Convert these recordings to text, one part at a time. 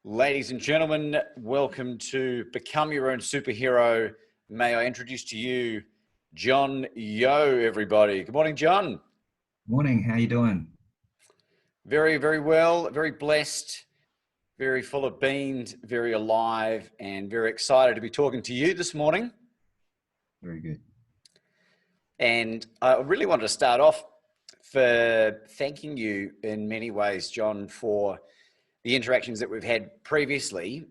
Ladies and gentlemen, welcome to Become Your Own Superhero. May I introduce to you Jon Yeo, everybody. Good morning, Jon. Morning, how you doing? Very, very well, very blessed, very full of beans, very alive, and very excited to be talking to you this morning. Very good. And I really wanted to start off for thanking you in many ways, Jon, for the interactions that we've had previously.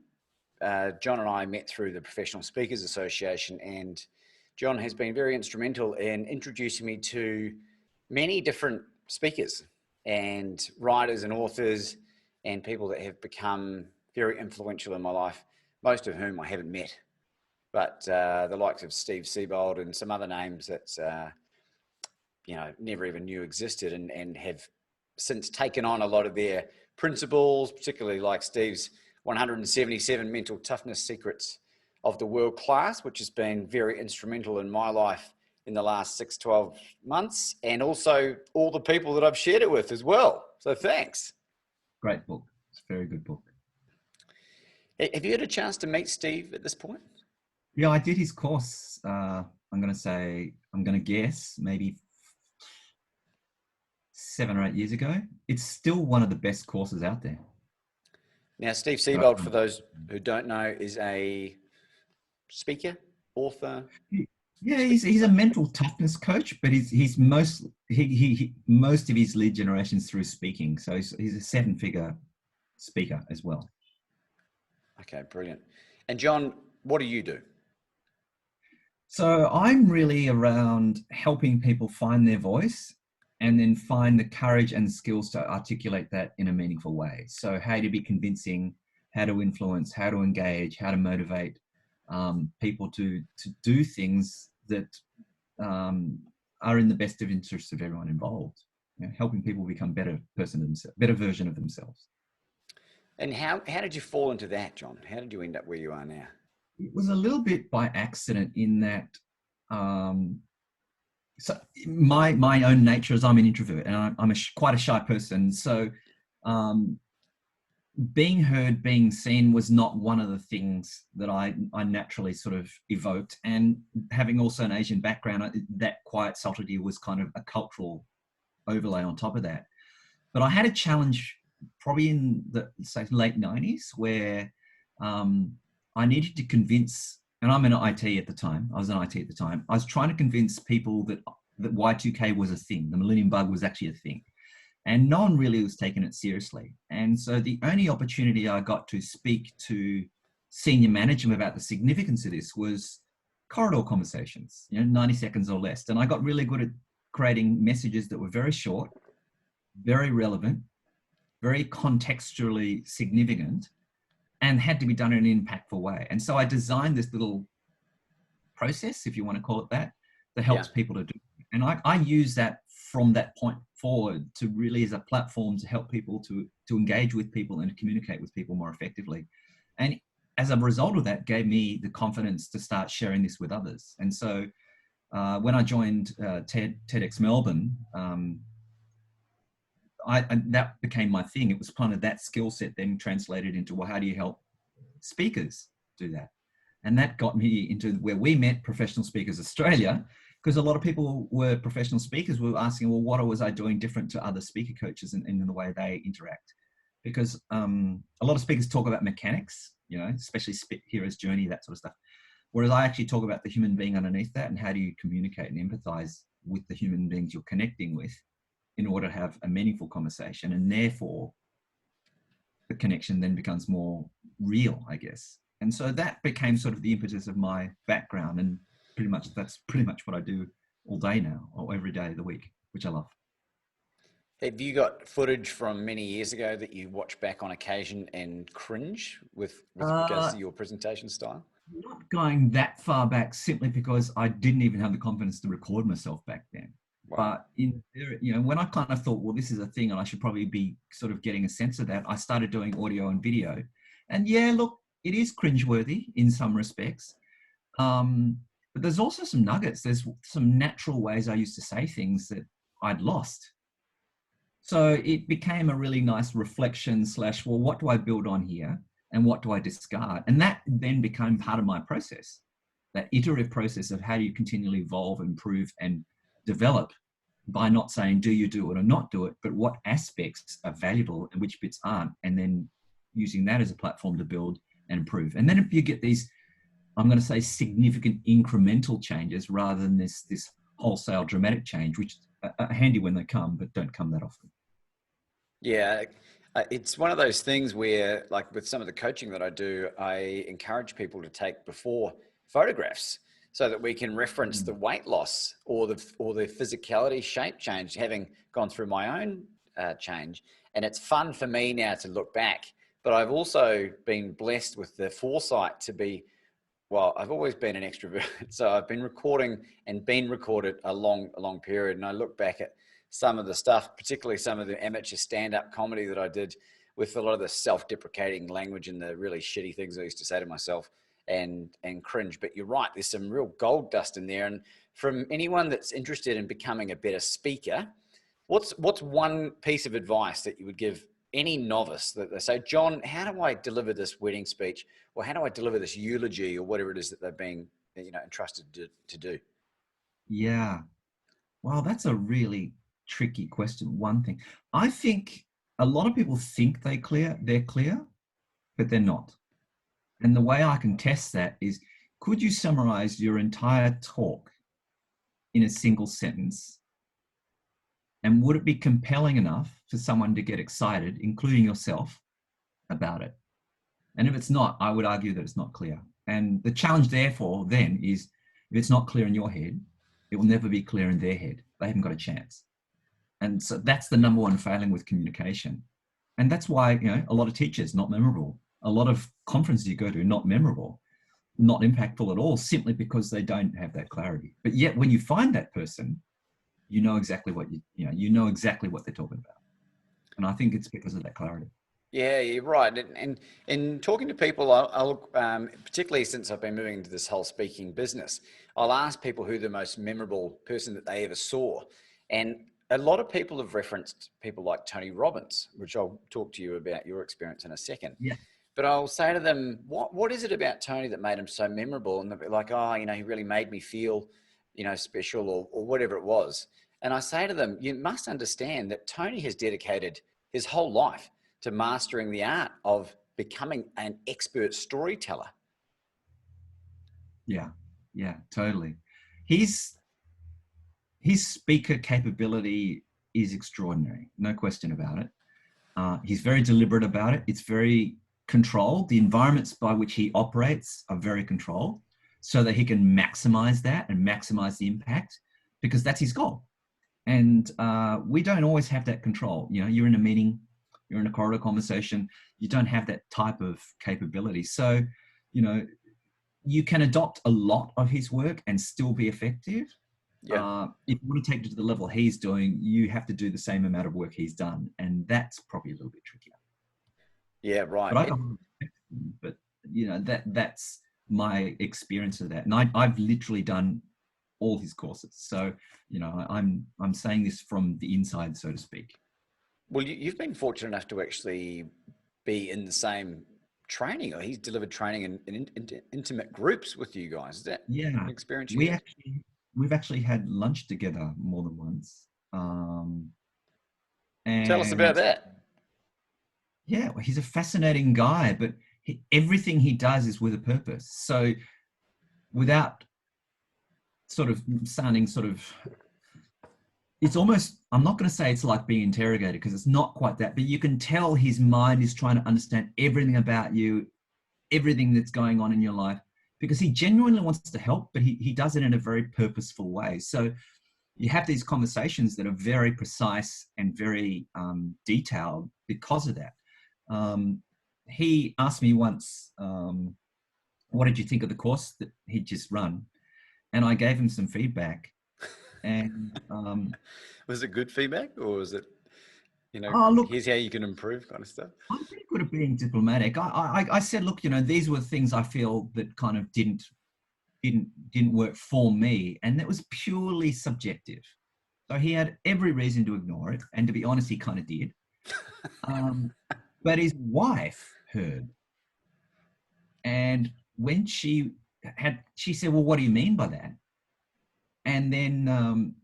Jon and I met through the Professional Speakers Association, and Jon has been very instrumental in introducing me to many different speakers and writers and authors and people that have become very influential in my life, most of whom I haven't met, but the likes of Steve Siebold and some other names that never even knew existed and have since taken on a lot of their principles, particularly like Steve's 177 mental toughness secrets of the world class, which has been very instrumental in my life in the last 6-12 months, and also all the people that I've shared it with as well. So thanks. Great book. It's a very good book. Have you had a chance to meet Steve at this point? Yeah, I did his course. I'm going to guess maybe 7 or 8 years ago. It's still one of the best courses out there. Now, Steve Siebold, for those who don't know, is a speaker, author. Yeah, he's a mental toughness coach, but most of his lead generation is through speaking. So he's a 7-figure speaker as well. Okay, brilliant. And Jon, what do you do? So I'm really around helping people find their voice and then find the courage and skills to articulate that in a meaningful way. So how to be convincing, how to influence, how to engage, how to motivate people to do things that are in the best of interests of everyone involved. Helping people become better version of themselves. And how did you fall into that, Jon? How did you end up where you are now? It was a little bit by accident in that so my own nature is I'm an introvert and I'm quite a shy person. So being heard, being seen was not one of the things that I naturally sort of evoked. And having also an Asian background, that quiet subtlety was kind of a cultural overlay on top of that. But I had a challenge probably in the late 90s where I needed to convince, and I'm in IT at the time. I was in IT at the time. I was trying to convince people that Y2K was a thing. The Millennium Bug was actually a thing. And no one really was taking it seriously. And so the only opportunity I got to speak to senior management about the significance of this was corridor conversations, 90 seconds or less. And I got really good at creating messages that were very short, very relevant, very contextually significant, and had to be done in an impactful way. And so I designed this little process, if you want to call it that helps people to do. And I use that from that point forward to really as a platform to help people to engage with people and to communicate with people more effectively. And as a result of that, gave me the confidence to start sharing this with others. And so when I joined TEDx Melbourne, that became my thing. It was kind of that skill set then translated into, well, how do you help speakers do that? And that got me into where we met, Professional Speakers Australia, because a lot of people were professional speakers were asking, well, what was I doing different to other speaker coaches in the way they interact? Because a lot of speakers talk about mechanics, especially hero's journey, that sort of stuff. Whereas I actually talk about the human being underneath that and how do you communicate and empathize with the human beings you're connecting with in order to have a meaningful conversation. And therefore, the connection then becomes more real, I guess. And so that became sort of the impetus of my background. And that's pretty much what I do all day now, or every day of the week, which I love. Have you got footage from many years ago that you watch back on occasion and cringe with regards to your presentation style? Not going that far back, simply because I didn't even have the confidence to record myself back then. Wow. But when I kind of thought, well, this is a thing and I should probably be sort of getting a sense of that, I started doing audio and video. And look, it is cringeworthy in some respects. But there's also some nuggets. There's some natural ways I used to say things that I'd lost. So it became a really nice reflection / well, what do I build on here? and what do I discard? And that then became part of my process, that iterative process of how do you continually evolve, improve, and develop, by not saying, do you do it or not do it, but what aspects are valuable and which bits aren't, and then using that as a platform to build and improve. And then if you get these, I'm going to say, significant incremental changes rather than this wholesale dramatic change, which are handy when they come, but don't come that often. Yeah, it's one of those things where, like with some of the coaching that I do, I encourage people to take before photographs so that we can reference the weight loss or the physicality shape change, having gone through my own change. And it's fun for me now to look back, but I've also been blessed with the foresight to be, well, I've always been an extrovert. So I've been recording and been recorded a long period. And I look back at some of the stuff, particularly some of the amateur stand-up comedy that I did, with a lot of the self-deprecating language and the really shitty things I used to say to myself, and cringe. But you're right, there's some real gold dust in there. And from anyone that's interested in becoming a better speaker, what's one piece of advice that you would give any novice that they say, John, how do I deliver this wedding speech, or how do I deliver this eulogy, or whatever it is that they're being, entrusted to do? Yeah. Well, that's a really tricky question. One thing, I think a lot of people think they're clear, but they're not. And the way I can test that is, could you summarize your entire talk in a single sentence? And would it be compelling enough for someone to get excited, including yourself, about it? And if it's not, I would argue that it's not clear. And the challenge therefore then is, if it's not clear in your head, it will never be clear in their head. They haven't got a chance. And so that's the number one failing with communication. And that's why, a lot of teachers, not memorable. A lot of conferences you go to, not memorable, not impactful at all, simply because they don't have that clarity. But yet when you find that person, you know exactly what you know exactly what they're talking about. And I think it's because of that clarity. Yeah, you're right. And in talking to people, I'll particularly since I've been moving into this whole speaking business, I'll ask people who the most memorable person that they ever saw. And a lot of people have referenced people like Tony Robbins, which I'll talk to you about your experience in a second. Yeah. But I'll say to them, what is it about Tony that made him so memorable? And they'll be like, he really made me feel, special, or whatever it was. And I say to them, you must understand that Tony has dedicated his whole life to mastering the art of becoming an expert storyteller. Yeah, totally. His speaker capability is extraordinary, no question about it. He's very deliberate about it. It's very controlled. The environments by which he operates are very controlled, so that he can maximize that and maximize the impact, because that's his goal. And we don't always have that control. You're in a meeting, you're in a corridor conversation, you don't have that type of capability. So, you can adopt a lot of his work and still be effective. Yeah. If you want to take it to the level he's doing, you have to do the same amount of work he's done. And that's probably a little bit trickier. Yeah, right. But that's my experience of that. And I've literally done all his courses. So, I'm saying this from the inside, so to speak. Well, you've been fortunate enough to actually be in the same training, or he's delivered training in intimate groups with you guys. Is that an experience you had? We've actually had lunch together more than once. And tell us about that. Yeah, well, he's a fascinating guy, but everything he does is with a purpose. So without sort of sounding it's almost, I'm not going to say it's like being interrogated, because it's not quite that, but you can tell his mind is trying to understand everything about you, everything that's going on in your life, because he genuinely wants to help, but he does it in a very purposeful way. So you have these conversations that are very precise and very detailed because of that. He asked me once, what did you think of the course that he'd just run? And I gave him some feedback. And was it good feedback, or was it, here's how you can improve kind of stuff? I'm pretty good at being diplomatic. I said, look, these were things I feel that kind of didn't work for me, and that was purely subjective. So he had every reason to ignore it, and to be honest, he kind of did. But his wife heard, And when she said, well, what do you mean by that? And then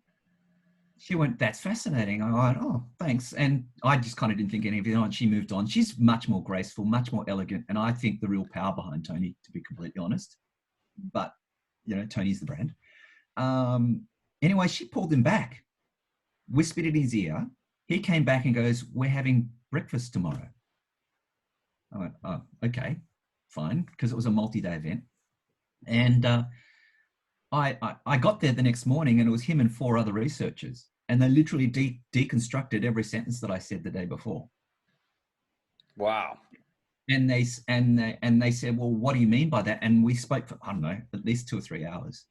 she went, that's fascinating. I went, oh, thanks. And I just kind of didn't think any of it on. She moved on. She's much more graceful, much more elegant. And I think the real power behind Tony, to be completely honest. But, you know, Tony's the brand. Anyway, she pulled him back, whispered in his ear. He came back and goes, we're having breakfast tomorrow. I went, oh, okay, fine, because it was a multi-day event. And I got there the next morning, and it was him and 4 other researchers, and they literally deconstructed every sentence that I said the day before. Wow. And they said, well, what do you mean by that? And we spoke for, I don't know, at least 2 or 3 hours.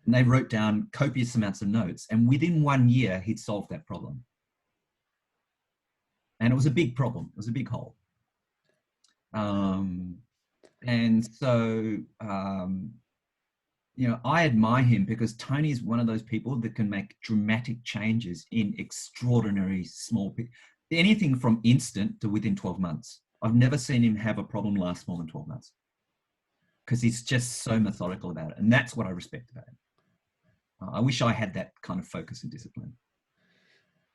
And they wrote down copious amounts of notes. And within 1 year, he'd solved that problem. And it was a big problem. It was a big hole. And so, you know, I admire him because Tony is one of those people that can make dramatic changes in extraordinary small, anything from instant to within 12 months. I've never seen him have a problem last more than 12 months because he's just so methodical about it. And that's what I respect about him. I wish I had that kind of focus and discipline.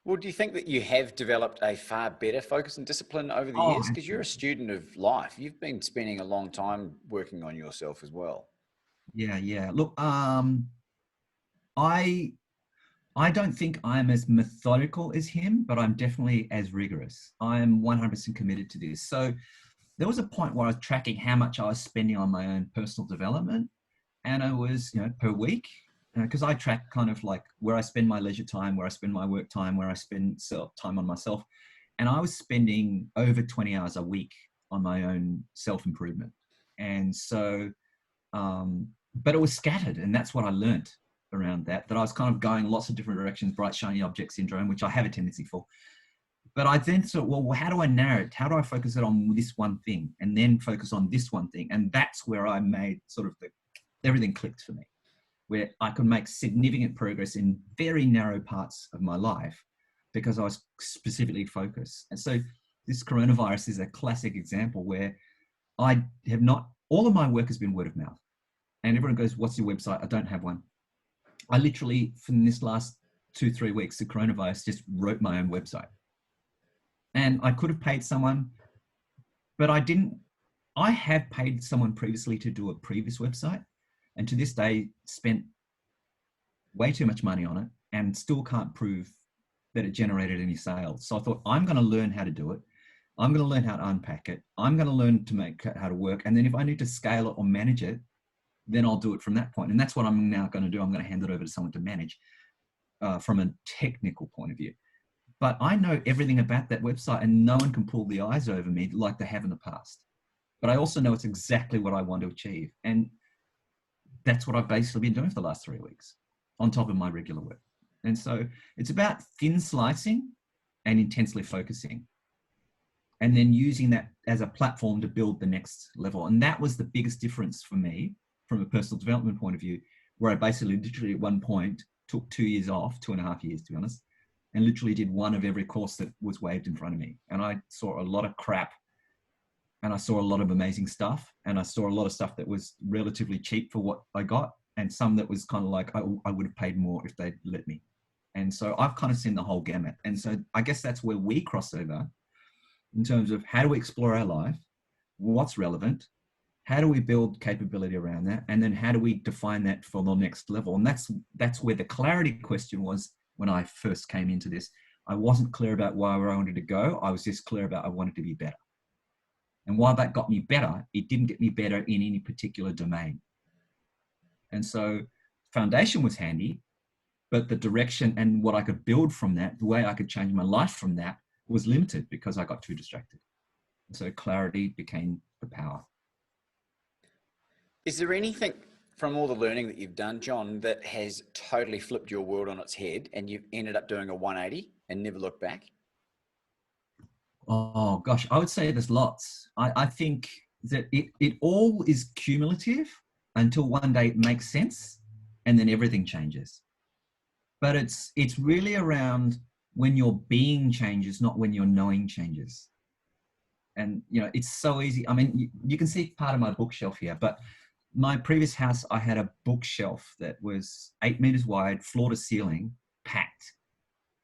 Well, do you think that you have developed a far better focus and discipline over the years? Because you're a student of life. You've been spending a long time working on yourself as well. Yeah. Look, I don't think I'm as methodical as him, but I'm definitely as rigorous. I am 100% committed to this. So there was a point where I was tracking how much I was spending on my own personal development. And I was, you know, per week, because I track kind of like where I spend my leisure time, where I spend my work time, where I spend time on myself. And I was spending over 20 hours a week on my own self-improvement. And so, but it was scattered. And that's what I learned around that I was kind of going lots of different directions, bright, shiny object syndrome, which I have a tendency for. But I then thought, well, how do I narrow it? How do I focus it on this one thing and then focus on this one thing? And that's where I made sort of everything clicked for me, where I could make significant progress in very narrow parts of my life because I was specifically focused. And so this coronavirus is a classic example where I have not, all of my work has been word of mouth. And everyone goes, what's your website? I don't have one. I literally, from this last 2-3 weeks, the coronavirus just wrote my own website. And I could have paid someone, but I didn't. I have paid someone previously to do a previous website, and to this day spent way too much money on it and still can't prove that it generated any sales. So I thought, I'm going to learn how to do it. I'm going to learn how to unpack it. I'm going to learn to make how to work. And then if I need to scale it or manage it, then I'll do it from that point. And that's what I'm now going to do. I'm going to hand it over to someone to manage from a technical point of view. But I know everything about that website and no one can pull the eyes over me like they have in the past. But I also know it's exactly what I want to achieve. And that's what I've basically been doing for the last 3 weeks on top of my regular work. And so it's about thin slicing and intensely focusing, and then using that as a platform to build the next level. And that was the biggest difference for me from a personal development point of view, where I basically literally at one point took 2 years off, 2.5 years to be honest, and literally did one of every course that was waved in front of me. And I saw a lot of crap, and I saw a lot of amazing stuff, and I saw a lot of stuff that was relatively cheap for what I got, and some that was kind of like, I would have paid more if they'd let me. And so I've kind of seen the whole gamut. And so I guess that's where we cross over in terms of how do we explore our life, what's relevant, how do we build capability around that, and then how do we define that for the next level? And that's where the clarity question was when I first came into this. I wasn't clear about where I wanted to go. I was just clear about I wanted to be better. And while that got me better, it didn't get me better in any particular domain. And so foundation was handy, but the direction and what I could build from that, the way I could change my life from that, was limited because I got too distracted. And so clarity became the power. Is there anything from all the learning that you've done, Jon, that has totally flipped your world on its head and you've ended up doing a 180 and never looked back? Oh gosh, I would say there's lots. I think that it all is cumulative until one day it makes sense and then everything changes. But it's really around when your being changes, not when your knowing changes. And, you know, it's so easy. I mean, you can see part of my bookshelf here, but my previous house, I had a bookshelf that was 8 meters wide, floor to ceiling, packed.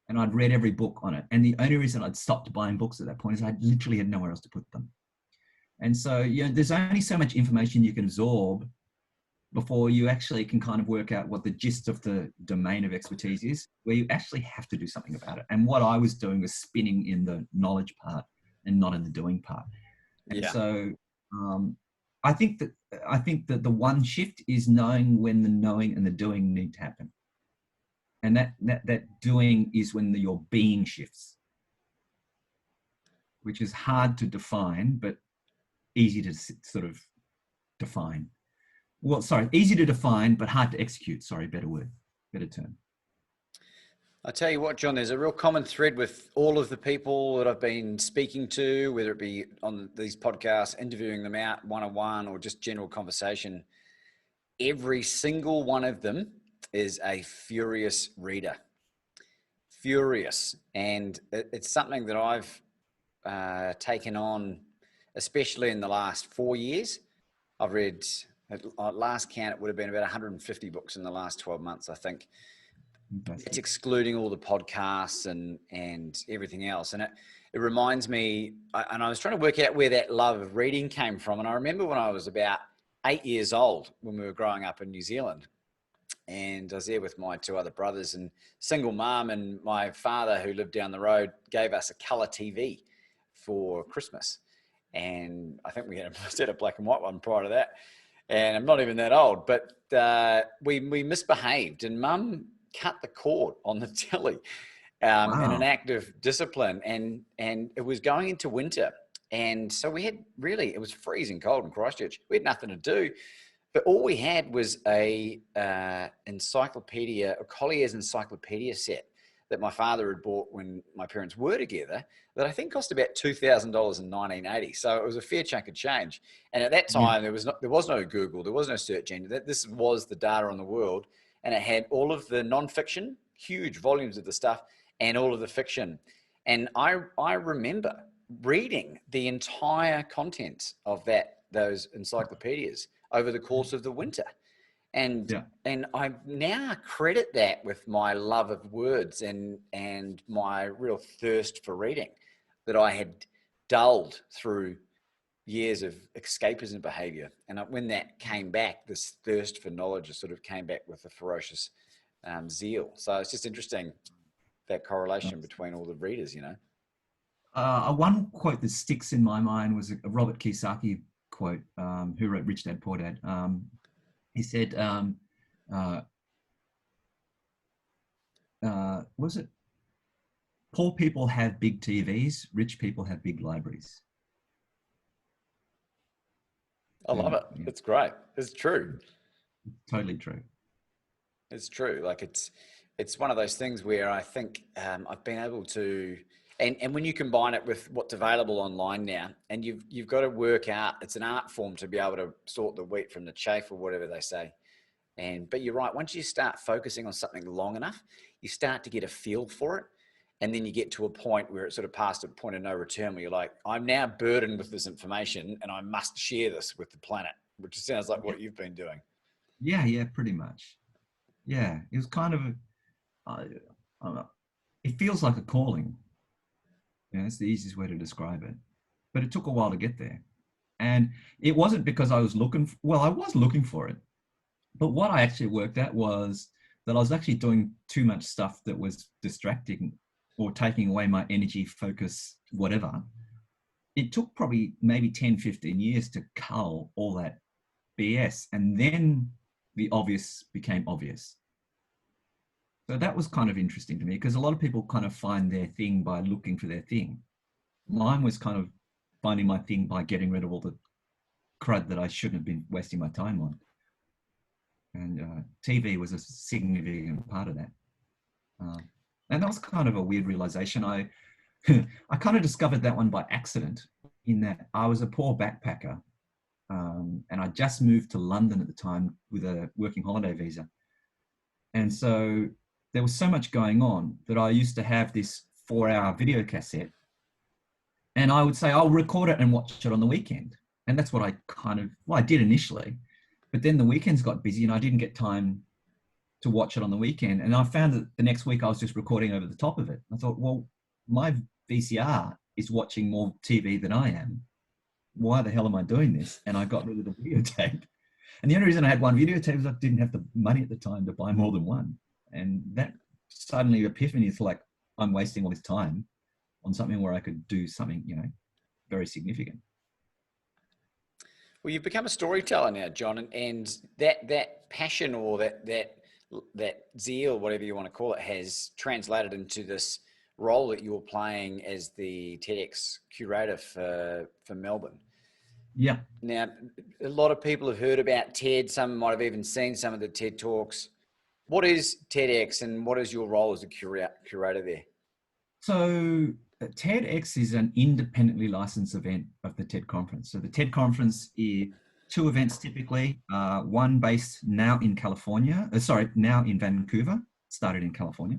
And I'd read every book on it. And the only reason I'd stopped buying books at that point is I literally had nowhere else to put them. And so, you know, there's only so much information you can absorb before you actually can kind of work out what the gist of the domain of expertise is, where you actually have to do something about it. And what I was doing was spinning in the knowledge part and not in the doing part. And so I think that the one shift is knowing when the knowing and the doing need to happen. And that doing is when your being shifts, which is hard to define, but easy to sort of define. Well, sorry, easy to define, but hard to execute. Sorry, better word, better term. I tell you what, John, there's a real common thread with all of the people that I've been speaking to, whether it be on these podcasts, interviewing them out one-on-one or just general conversation. Every single one of them is a furious reader. Furious. And it's something that I've taken on, especially in the last 4 years. I've read, at last count, it would have been about 150 books in the last 12 months, I think. It's excluding all the podcasts and everything else. And it reminds me, and I was trying to work out where that love of reading came from. And I remember when I was about 8 years old, when we were growing up in New Zealand, and I was there with my two other brothers, and single mom, and my father, who lived down the road, gave us a colour TV for Christmas. And I think we had a set of black and white one prior to that. And I'm not even that old, but we misbehaved, and mum cut the cord on the telly in an act of discipline. And it was going into winter. And so we had it was freezing cold in Christchurch. We had nothing to do. But all we had was a encyclopedia, a Collier's encyclopedia set that my father had bought when my parents were together, that I think cost about $2,000 in 1980. So it was a fair chunk of change. And at that time, there was no Google, there was no search engine. This was the data on the world, and it had all of the non-fiction, huge volumes of the stuff, and all of the fiction. And I remember reading the entire content of those encyclopedias over the course of the winter. And I now credit that with my love of words and my real thirst for reading that I had dulled through years of escapism behavior. And when that came back, this thirst for knowledge sort of came back with a ferocious zeal. So it's just interesting, that correlation between all the readers, you know. One quote that sticks in my mind was a Robert Kiyosaki quote, who wrote Rich Dad, Poor Dad. He said, was it, poor people have big TVs, rich people have big libraries. I love it. Yeah. It's great. It's true. Totally true. It's true. Like it's one of those things where I think I've been able to, and when you combine it with what's available online now, and you've got to work out, it's an art form to be able to sort the wheat from the chaff, or whatever they say. But you're right. Once you start focusing on something long enough, you start to get a feel for it. And then you get to a point where it's sort of past a point of no return, where you're like, I'm now burdened with this information and I must share this with the planet, which sounds like what you've been doing. Yeah, pretty much. Yeah, it was kind of, it feels like a calling. Yeah, that's the easiest way to describe it. But it took a while to get there. And it wasn't because I was I was looking for it. But what I actually worked out was that I was actually doing too much stuff that was distracting or taking away my energy, focus, whatever. It took probably maybe 10, 15 years to cull all that BS. And then the obvious became obvious. So that was kind of interesting to me, because a lot of people kind of find their thing by looking for their thing. Mine was kind of finding my thing by getting rid of all the crud that I shouldn't have been wasting my time on. And TV was a significant part of that. And that was kind of a weird realization. I kind of discovered that one by accident, in that I was a poor backpacker. And I just moved to London at the time with a working holiday visa. And so there was so much going on that I used to have this 4-hour video cassette. And I would say, I'll record it and watch it on the weekend. And that's what I did initially. But then the weekends got busy and I didn't get time to watch it on the weekend. And I found that the next week I was just recording over the top of it. I thought, well, my VCR is watching more TV than I am. Why the hell am I doing this? And I got rid of the videotape. And the only reason I had one videotape was I didn't have the money at the time to buy more than one. And that suddenly epiphany is like, I'm wasting all this time on something where I could do something, very significant. Well, you've become a storyteller now, John, and that passion or that zeal, whatever you want to call it, has translated into this role that you're playing as the TEDx curator for Melbourne. Yeah. Now, a lot of people have heard about TED. Some might have even seen some of the TED Talks. What is TEDx and what is your role as a curator there? So TEDx is an independently licensed event of the TED conference. So the TED conference is 2 events typically, one based now in Vancouver, started in California,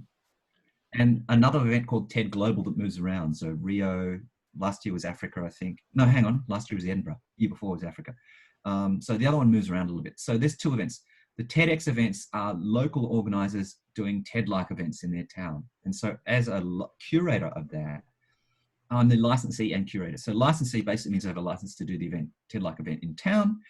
and another event called TED Global that moves around. So Rio, last year was Africa, I think. No, hang on, last year was Edinburgh, year before was Africa. So the other one moves around a little bit. So there's 2 events. The TEDx events are local organizers doing TED-like events in their town. And so as a curator of that, I'm the licensee and curator. So licensee basically means I have a license to do the event, TED-like event in town.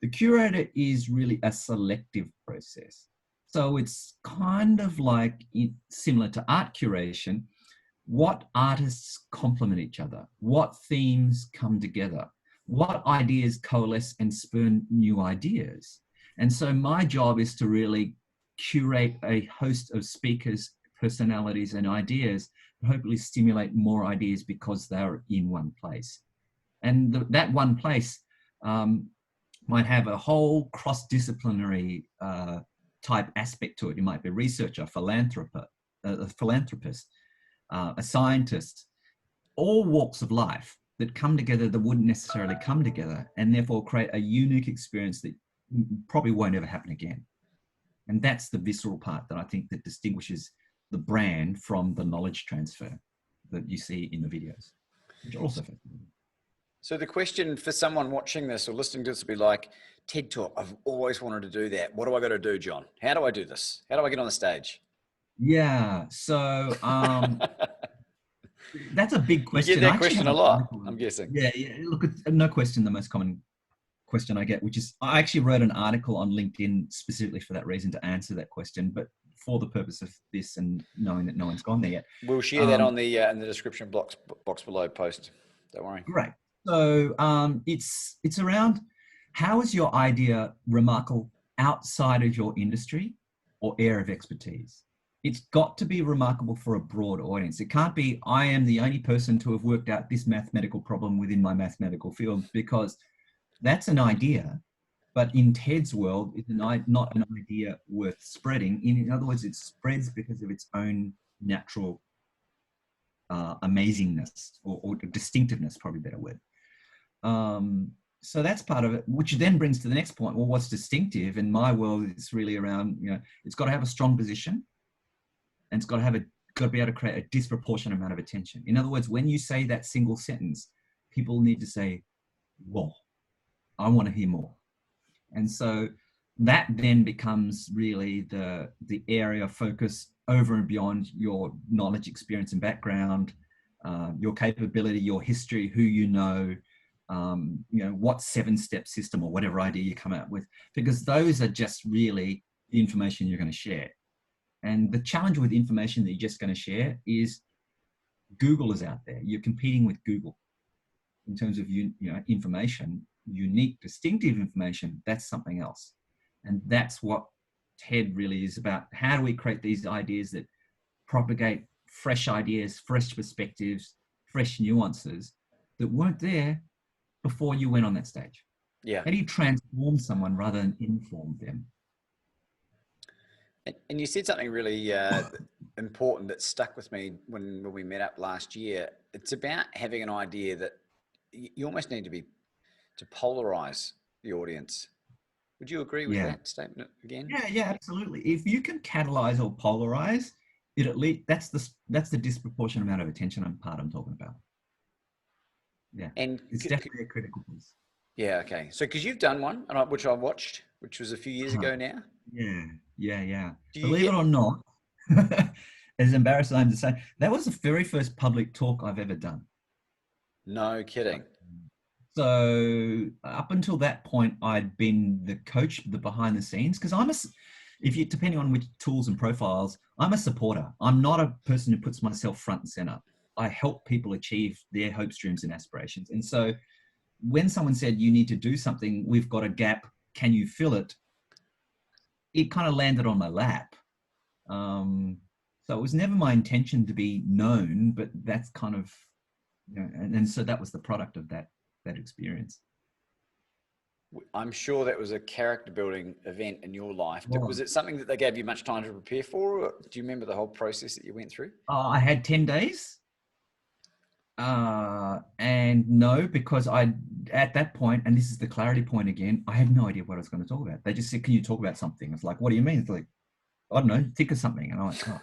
The curator is really a selective process. So it's kind of like similar to art curation. What artists complement each other? What themes come together? What ideas coalesce and spurn new ideas? And so my job is to really curate a host of speakers, personalities, and ideas, and hopefully stimulate more ideas because they're in one place. And that one place might have a whole cross-disciplinary type aspect to it. You might be a researcher, a philanthropist, a scientist, all walks of life that come together that wouldn't necessarily come together, and therefore create a unique experience that probably won't ever happen again. And that's the visceral part that I think that distinguishes the brand from the knowledge transfer that you see in the videos, which are also fascinating. So the question for someone watching this or listening to this would be like, TED Talk, I've always wanted to do that. What do I got to do, John? How do I do this? How do I get on the stage? Yeah, so that's a big question. You get that question a lot, I'm guessing. Yeah, look, no question, the most common question I get, which is, I actually wrote an article on LinkedIn specifically for that reason, to answer that question, but for the purpose of this and knowing that no one's gone there yet. We'll share that on the in the description box below post. Don't worry. Great. So it's around, how is your idea remarkable outside of your industry or area of expertise? It's got to be remarkable for a broad audience. It can't be, I am the only person to have worked out this mathematical problem within my mathematical field, because that's an idea, but in TED's world, it's not an idea worth spreading. In other words, it spreads because of its own natural amazingness or distinctiveness, probably a better word. So that's part of it, which then brings to the next point. Well, what's distinctive? In my world, it's really around, it's got to have a strong position, and it's got to be able to create a disproportionate amount of attention. In other words, when you say that single sentence, people need to say, whoa, I want to hear more. And so that then becomes really the area of focus over and beyond your knowledge, experience, and background, your capability, your history, who you know, what 7-step system or whatever idea you come out with, because those are just really the information you're going to share. And the challenge with information that you're just going to share is Google is out there. You're competing with Google in terms of information. Unique, distinctive information, that's something else. And that's what TED really is about. How do we create these ideas that propagate fresh ideas, fresh perspectives, fresh nuances that weren't there before you went on that stage? Yeah. How do you transform someone rather than inform them? And you said something really important that stuck with me when we met up last year. It's about having an idea that you almost need to polarize the audience. Would you agree with that statement again? Yeah, absolutely. If you can catalyze or polarize, it at least that's the disproportionate amount of attention I'm talking about. Yeah. And It's definitely a critical piece. yeah, okay. So because you've done one, which I watched, which was a few years ago now. Yeah. Do you Believe it get? or not, as embarrassed as I am to say, that was the very first public talk I've ever done. No kidding. So up until that point, I'd been the coach, the behind the scenes, because if you, depending on which tools and profiles, I'm a supporter. I'm not a person who puts myself front and center. I help people achieve their hopes, dreams, and aspirations. And so when someone said, you need to do something, we've got a gap, can you fill it? It kind of landed on my lap. So it was never my intention to be known, but that's kind of, and so that was the product of that experience. I'm sure that was a character building event in your life. Well, Was it something that they gave you much time to prepare for? Or do you remember the whole process that you went through? I had 10 days. And no, because at that point, and this is the clarity point again, I had no idea what I was going to talk about. They just said, can you talk about something? It's like, what do you mean? It's like, I don't know, think of something. And I'm like, oh.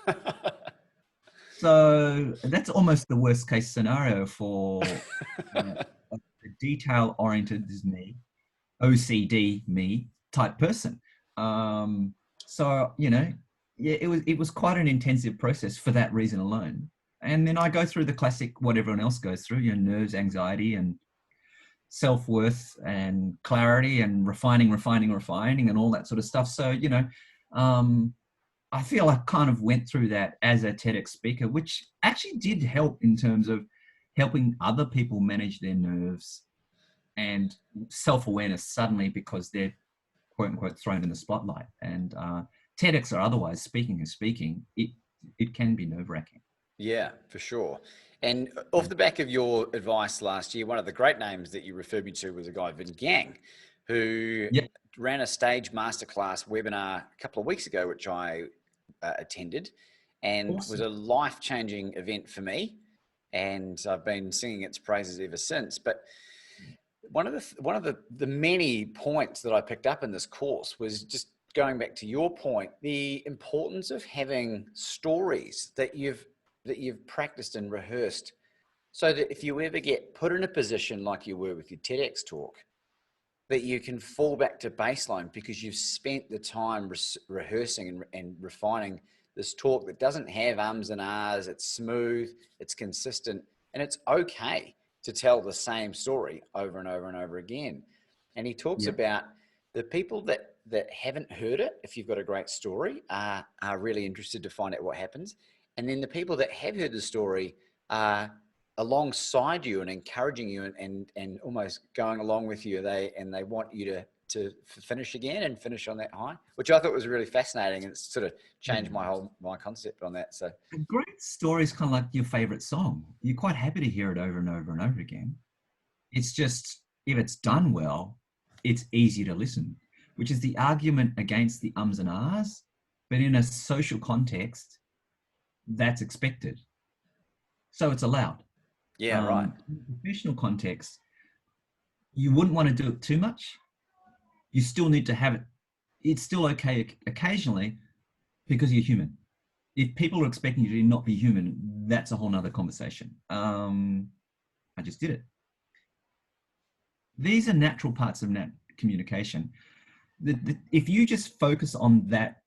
So that's almost the worst case scenario for a detail oriented as me, OCD me type person. So, yeah, it was quite an intensive process for that reason alone. And then I go through the classic, what everyone else goes through, nerves, anxiety, and self-worth and clarity and refining and all that sort of stuff. So, I feel I kind of went through that as a TEDx speaker, which actually did help in terms of helping other people manage their nerves and self-awareness suddenly because they're quote unquote thrown in the spotlight. And TEDx or otherwise, speaking, it can be nerve-wracking. Yeah, for sure. And off the back of your advice last year, one of the great names that you referred me to was a guy, Vin Gang, who ran a stage masterclass webinar a couple of weeks ago, which I attended, and was a life-changing event for me. And I've been singing its praises ever since. But one of the many points that I picked up in this course was just going back to your point, the importance of having stories that you've practiced and rehearsed, so that if you ever get put in a position like you were with your TEDx talk, that you can fall back to baseline because you've spent the time rehearsing and refining this talk that doesn't have ums and ahs. It's smooth, it's consistent, and it's okay to tell the same story over and over and over again. And he talks about the people that haven't heard it, if you've got a great story, are really interested to find out what happens. And then the people that have heard the story are alongside you and encouraging you and almost going along with you. They want you to finish again and finish on that high, which I thought was really fascinating. And it's sort of changed my concept on that. So a great story is kind of like your favorite song. You're quite happy to hear it over and over and over again. It's just, if it's done well, it's easy to listen, which is the argument against the ums and ahs. But in a social context, that's expected. So it's allowed. Yeah, right. In a professional context, you wouldn't want to do it too much. You still need to have it. It's still okay occasionally because you're human. If people are expecting you to not be human, that's a whole nother conversation. I just did it. These are natural parts of communication. If you just focus on that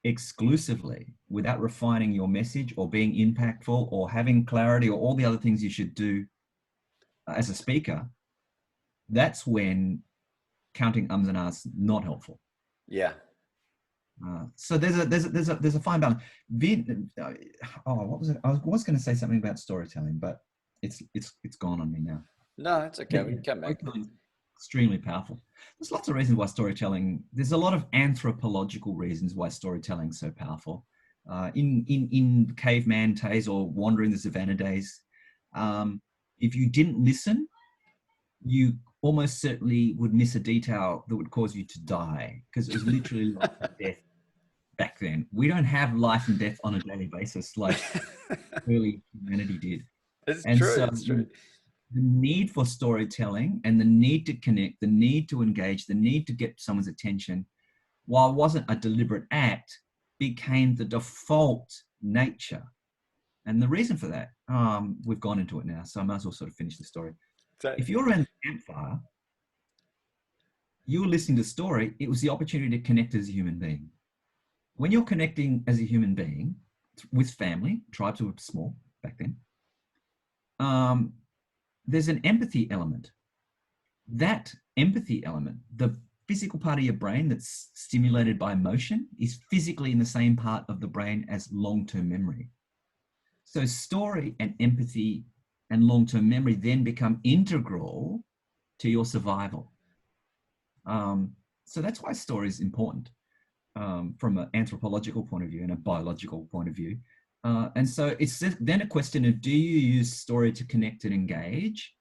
exclusively without refining your message or being impactful or having clarity or all the other things you should do as a speaker, that's when counting ums and ahs not helpful. Yeah. So there's a fine balance. What was it? I was going to say something about storytelling, but it's gone on me now. No, it's okay. We can come back. Extremely powerful. There's lots of reasons why storytelling. There's a lot of anthropological reasons why storytelling is so powerful. In caveman days or wandering the savannah days, if you didn't listen, you almost certainly would miss a detail that would cause you to die, because it was literally life and death back then. We don't have life and death on a daily basis like early humanity did. It's true. The need for storytelling and the need to connect, the need to engage, the need to get someone's attention, while it wasn't a deliberate act, became the default nature. And the reason for that, we've gone into it now, so I might as well sort of finish the story. So, If you're around the campfire, you were listening to the story, it was the opportunity to connect as a human being. When you're connecting as a human being with family, tribes were small back then, there's an empathy element. That empathy element, the physical part of your brain that's stimulated by emotion, is physically in the same part of the brain as long-term memory. So story and empathy and long-term memory then become integral to your survival. So that's why story is important from an anthropological point of view and a biological point of view. And so it's then a question of, do you use story to connect and engage?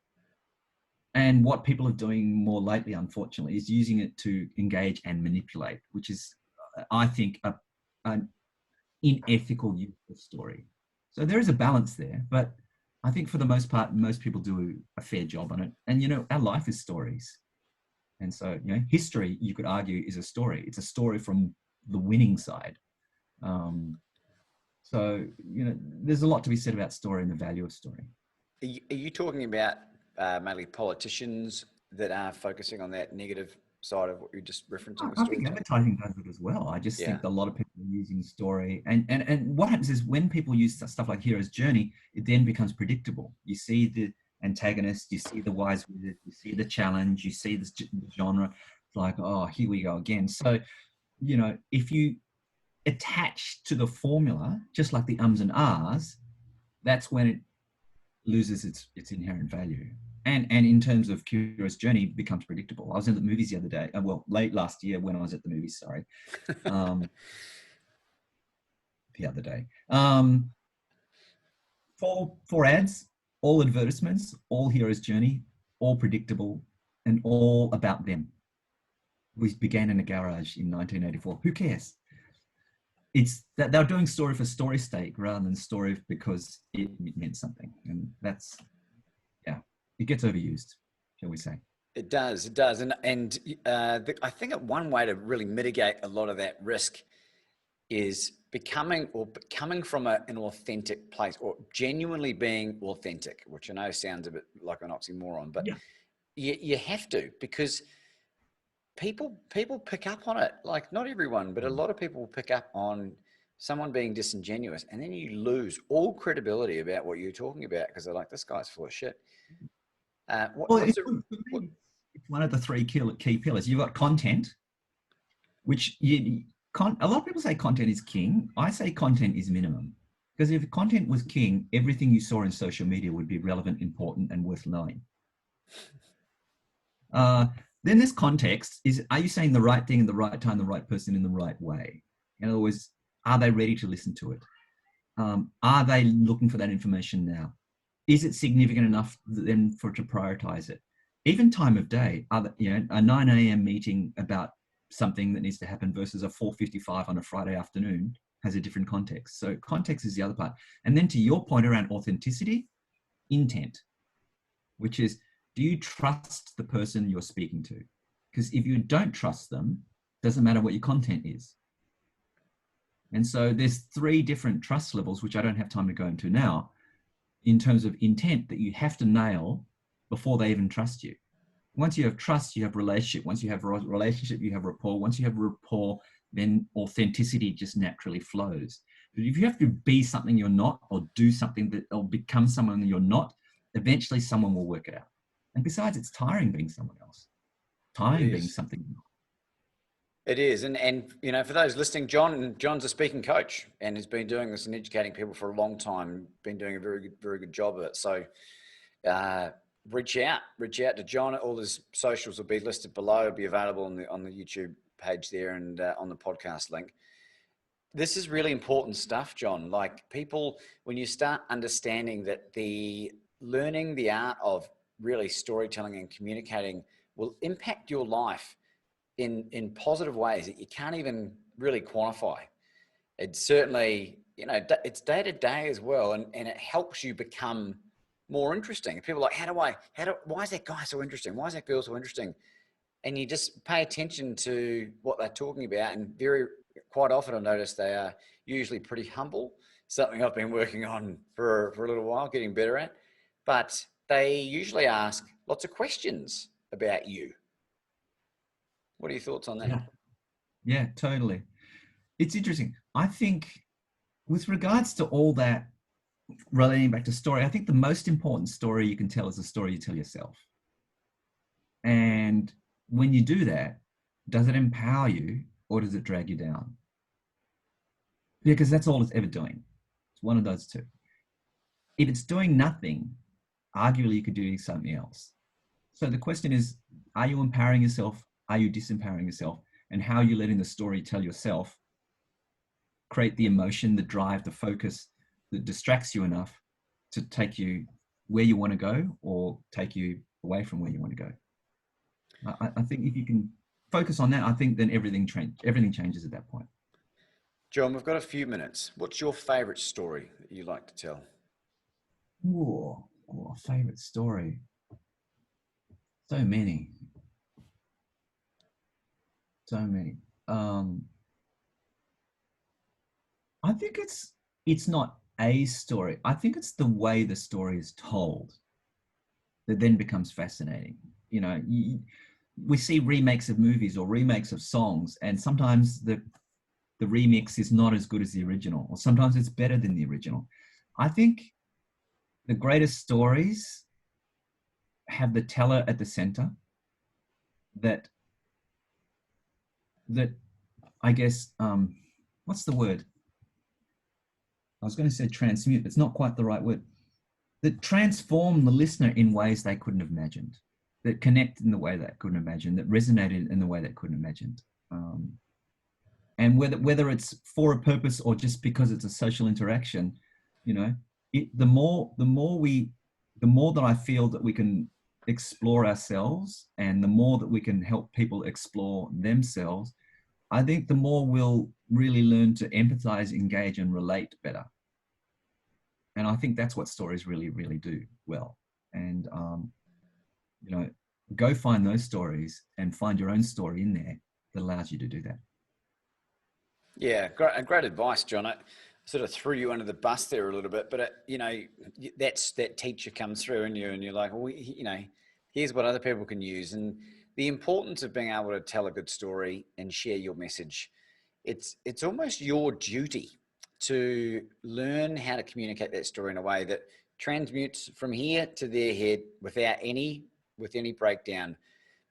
And what people are doing more lately, unfortunately, is using it to engage and manipulate, which is, I think, an unethical use of story. So there is a balance there, but I think for the most part, most people do a fair job on it. And, you know, our life is stories. And so, you know, history, you could argue, is a story. It's a story from the winning side. So, you know, there's a lot to be said about story and the value of story. Are you talking about mainly politicians that are focusing on that negative side of what you just referencing? I think advertising does it as well. I just think a lot of people are using story. And what happens is when people use stuff like Hero's Journey, it then becomes predictable. You see the antagonist, you see the wise wizard, you see the challenge, you see this genre. It's like, oh, here we go again. So, you know, if you attach to the formula, just like the ums and ahs, that's when it loses its inherent value. And in terms of Curious Journey, it becomes predictable. I was in the movies the other day, late last year when I was at the movies, sorry. The other day. Four ads, all advertisements, all Hero's Journey, all predictable, and all about them. We began in a garage in 1984. Who cares? It's that they're doing story for story's sake rather than story because it meant something. And that's, it gets overused, shall we say. It does. And I think that one way to really mitigate a lot of that risk is coming from an authentic place, or genuinely being authentic, which I know sounds a bit like an oxymoron, but you have to, because people pick up on it. Like, not everyone, but a lot of people pick up on someone being disingenuous, and then you lose all credibility about what you're talking about because they're like, this guy's full of shit. It's one of the three key pillars. You've got content, which a lot of people say content is king. I say content is minimum, because if content was king, everything you saw in social media would be relevant, important, and worth knowing. Then this context is, are you saying the right thing in the right time, the right person in the right way? In other words, are they ready to listen to it? Are they looking for that information now? Is it significant enough then for to prioritize it? Even time of day, a 9 a.m. meeting about something that needs to happen versus a 4:55 on a Friday afternoon has a different context. So context is the other part. And then to your point around authenticity, intent, which is, do you trust the person you're speaking to? Because if you don't trust them, it doesn't matter what your content is. And so there's 3 different trust levels, which I don't have time to go into now, in terms of intent, that you have to nail before they even trust you. Once you have trust, you have relationship. Once you have a relationship, you have rapport. Once you have rapport, then authenticity just naturally flows. But if you have to be something you're not, or do something that, or become someone you're not, eventually someone will work it out. And besides, it's tiring being someone else. Tiring being something you're not. It is. And you know, for those listening, John's a speaking coach and has been doing this and educating people for a long time, been doing a very good job of it. So reach out to Jon. All his socials will be listed below. It'll be available on the YouTube page there, and on the podcast link. This is really important stuff, Jon. Like, people, when you start understanding that learning the art of really storytelling and communicating will impact your life in positive ways that you can't even really quantify. It's certainly, you know, it's day to day as well. And it helps you become more interesting. People are like, why is that guy so interesting? Why is that girl so interesting? And you just pay attention to what they're talking about. And quite often I notice they are usually pretty humble, something I've been working on for a little while, getting better at. But they usually ask lots of questions about you. What are your thoughts on that? Yeah, totally. It's interesting. I think with regards to all that, relating back to story, I think the most important story you can tell is the story you tell yourself. And when you do that, does it empower you or does it drag you down? Because that's all it's ever doing. It's one of those two. If it's doing nothing, arguably you could do something else. So the question is, are you empowering yourself? Are you disempowering yourself? And how are you letting the story tell yourself create the emotion, the drive, the focus that distracts you enough to take you where you want to go or take you away from where you want to go? I think if you can focus on that, I think then everything changes at that point. Jon, we've got a few minutes. What's your favorite story that you like to tell? Favorite story. So many. I think it's not a story. I think it's the way the story is told that then becomes fascinating. You know, we see remakes of movies or remakes of songs, and sometimes the remix is not as good as the original, or sometimes it's better than the original. I think the greatest stories have the teller at the center that I guess, what's the word? I was going to say transmute, but it's not quite the right word. That transform the listener in ways they couldn't have imagined, that connect in the way they couldn't imagine, that resonated in the way they couldn't imagined. And whether it's for a purpose or just because it's a social interaction, you know, the more that I feel that we can explore ourselves and the more that we can help people explore themselves, I think the more we'll really learn to empathize, engage, and relate better. And I think that's what stories really, really do well. And, you know, go find those stories and find your own story in there that allows you to do that. Yeah, great advice, Jon. I sort of threw you under the bus there a little bit, but you know, that teacher comes through in you, and you're like, well, you know, here's what other people can use, and the importance of being able to tell a good story and share your message. It's almost your duty to learn how to communicate that story in a way that transmutes from here to their head without any breakdown,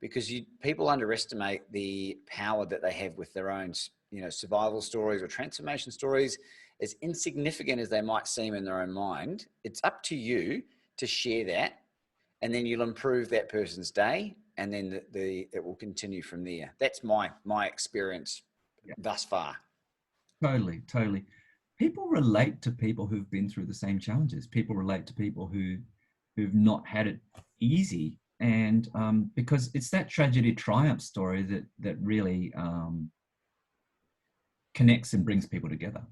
because people underestimate the power that they have with their own, you know, survival stories or transformation stories. As insignificant as they might seem in their own mind, it's up to you to share that, and then you'll improve that person's day, and then it will continue from there. That's my experience thus far. Totally. People relate to people who've been through the same challenges. People relate to people who've not had it easy, and because it's that tragedy triumph story that really connects and brings people together.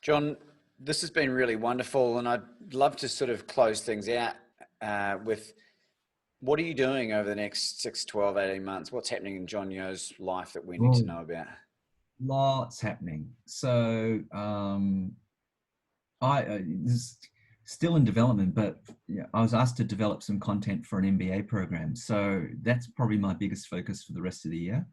Jon, this has been really wonderful, and I'd love to sort of close things out with, what are you doing over the next 6, 12, 18 months? What's happening in Jon Yeo's life that we need to know about? Lots happening. So this is still in development, but I was asked to develop some content for an MBA program. So that's probably my biggest focus for the rest of the year.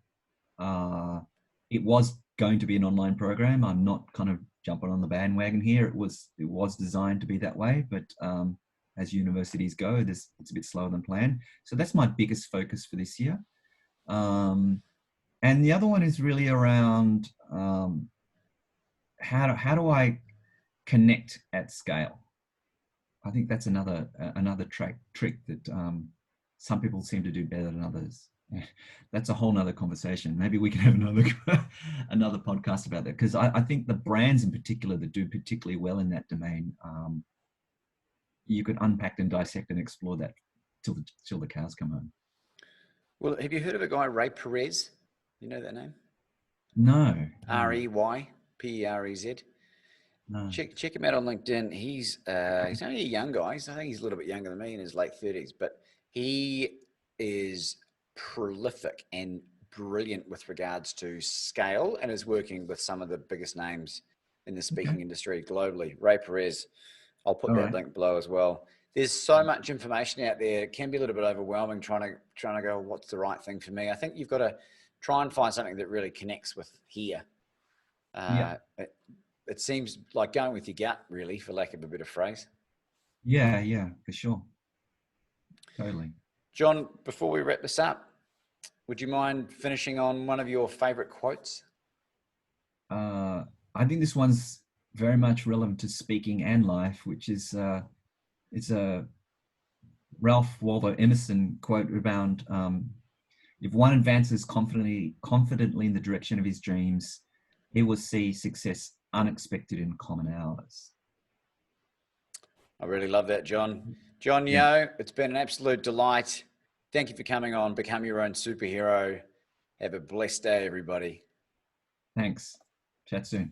It was going to be an online program. I'm not kind of jumping on the bandwagon here. It was designed to be that way, but as universities go, it's a bit slower than planned. So that's my biggest focus for this year. And the other one is really around how do I connect at scale? I think that's another trick that some people seem to do better than others. That's a whole nother conversation. Maybe we can have another podcast about that, because I think the brands in particular that do particularly well in that domain, you could unpack and dissect and explore that till the cows come home. Well, have you heard of a guy, Ray Perez? You know that name? No. Reyperez. No. Check him out on LinkedIn. He's only a young guy. I think he's a little bit younger than me, in his late 30s, but he is prolific and brilliant with regards to scale, and is working with some of the biggest names in the speaking industry globally. Ray Perez. I'll put that link below as well. there's so much information out there. It can be a little bit overwhelming trying to go, what's the right thing for me? I think you've got to try and find something that really connects with here. It seems like going with your gut, really, for lack of a better phrase. Yeah, for sure. Totally. John, before we wrap this up, would you mind finishing on one of your favorite quotes? I think this one's very much relevant to speaking and life, which is it's a Ralph Waldo Emerson quote around if one advances confidently in the direction of his dreams, he will see success unexpected in common hours. I really love that, John. Jon Yeo, it's been an absolute delight. Thank you for coming on. Become your own superhero. Have a blessed day, everybody. Thanks. Chat soon.